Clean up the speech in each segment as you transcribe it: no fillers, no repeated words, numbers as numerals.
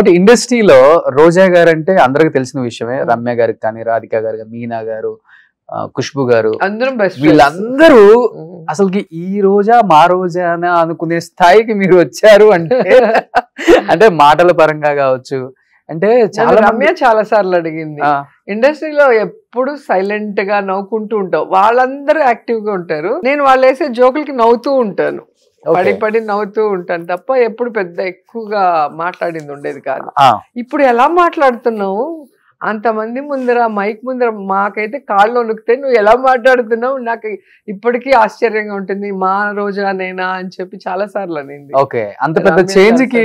But ఇండస్ట్రీలో రోజా గారు అంటే అందరికి తెలిసిన విషయమే. రమ్య గారికి కానీ, రాధిక గారు, మీనా గారు, ఖుష్బు గారు, వీళ్ళందరూ అసలుకి ఈ రోజా మా రోజా అని అనుకునే స్థాయికి మీరు వచ్చారు అంటే అంటే మాటల పరంగా కావచ్చు. అంటే రమ్య చాలా సార్లు అడిగింది, ఇండస్ట్రీలో ఎప్పుడు సైలెంట్ గా నవ్వుకుంటూ ఉంటావు, వాళ్ళందరూ యాక్టివ్ గా ఉంటారు, నేను వాళ్ళు వేసే జోకులకి నవ్వుతూ ఉంటాను, పడి పడి నవ్వుతూ ఉంటాను తప్ప ఎప్పుడు పెద్ద ఎక్కువగా మాట్లాడింది ఉండేది కాదు. ఇప్పుడు ఎలా మాట్లాడుతున్నావు అంతమంది ముందర, మైక్ ముందర, మాకైతే కాళ్ళు వణుకుతాయి, నువ్వు ఎలా మాట్లాడుతున్నావు, నాకు ఇప్పటికీ ఆశ్చర్యంగా ఉంటుంది, మా రోజానేనా అని చెప్పి చాలా సార్లు అనింది. ఓకే, అంత పెద్ద చేంజ్ కి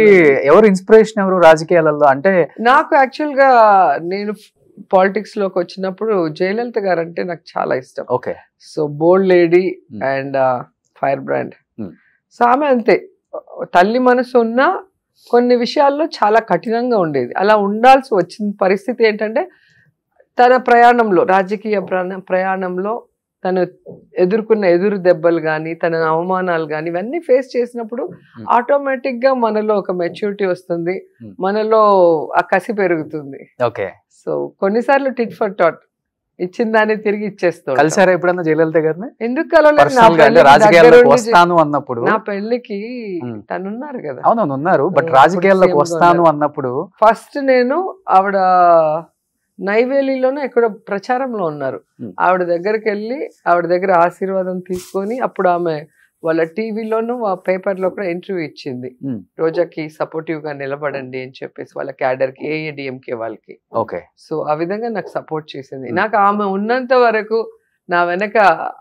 ఎవరు ఇన్స్పిరేషన్, ఎవరు రాజకీయాలలో? అంటే నాకు యాక్చువల్ గా నేను పాలిటిక్స్ లోకి వచ్చినప్పుడు జయలలిత గారు అంటే నాకు చాలా ఇష్టం. Okay, so bold lady and fire brand. So ఆమె అంతే, తల్లి మనసు ఉన్నా కొన్ని విషయాల్లో చాలా కఠినంగా ఉండేది. అలా ఉండాల్సి వచ్చిన పరిస్థితి ఏంటంటే తన ప్రయాణంలో, రాజకీయ ప్రయాణంలో తను ఎదుర్కొన్న ఎదురు దెబ్బలు కానీ, తన అవమానాలు కానీ, ఇవన్నీ ఫేస్ చేసినప్పుడు ఆటోమేటిక్ గా మనలో ఒక మెచ్యూరిటీ వస్తుంది, మనలో ఆ కసి పెరుగుతుంది. ఓకే, సో కొన్నిసార్లు టిట్ ఫర్ టాట్, ఇచ్చిన దాన్ని తిరిగి ఇచ్చేస్తాం. కలిసారా ఎప్పుడన్నా జయలలిత గారిని? ఎందుకు కలవలేదు, నా పెళ్లికి తనున్నారు కదా. అవునవును ఉన్నారు, బట్ రాజకీయాల్లోకి వస్తాను అన్నప్పుడు ఫస్ట్ నేను ఆవిడ నైవేలిలోనే ఎక్కడో ప్రచారంలో ఉన్నారు, ఆవిడ దగ్గరికి వెళ్ళి ఆవిడ దగ్గర ఆశీర్వాదం తీసుకొని అప్పుడు ఆమె వాళ్ళ టీవీలోను పేపర్లో కూడా ఇంటర్వ్యూ ఇచ్చింది, రోజాకి సపోర్టివ్ గా నిలబడండి అని చెప్పేసి వాళ్ళ క్యాడర్ కి, ఏఐడిఎంకే వాళ్ళకి. ఓకే, సో ఆ విధంగా నాకు సపోర్ట్ చేసింది. నాకు ఆమె ఉన్నంత వరకు నా వెనక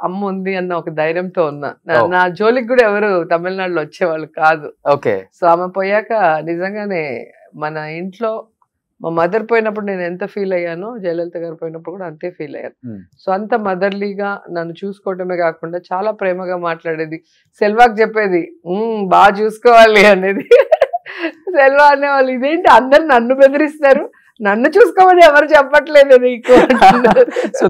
అమ్మ ఉంది అన్న ఒక ధైర్యంతో ఉన్నా. నా జోలికి కూడా ఎవరు తమిళనాడులో వచ్చేవాళ్ళు కాదు. ఓకే, సో ఆమె పోయాక నిజంగానే మన ఇంట్లో మా మదర్ పోయినప్పుడు నేను ఎంత ఫీల్ అయ్యానో, జయలలిత గారు పోయినప్పుడు కూడా అంతే ఫీల్ అయ్యాను. సో అంత మదర్లీగా నన్ను చూసుకోవటమే కాకుండా చాలా ప్రేమగా మాట్లాడేది. సెల్వాకి చెప్పేది బాగా చూసుకోవాలి అనేది. సెల్వా అనేవాళ్ళు, ఇదేంటి అందరు నన్ను బెదిరిస్తారు, నన్ను చూసుకోమని ఎవరు చెప్పట్లేదు నీకు.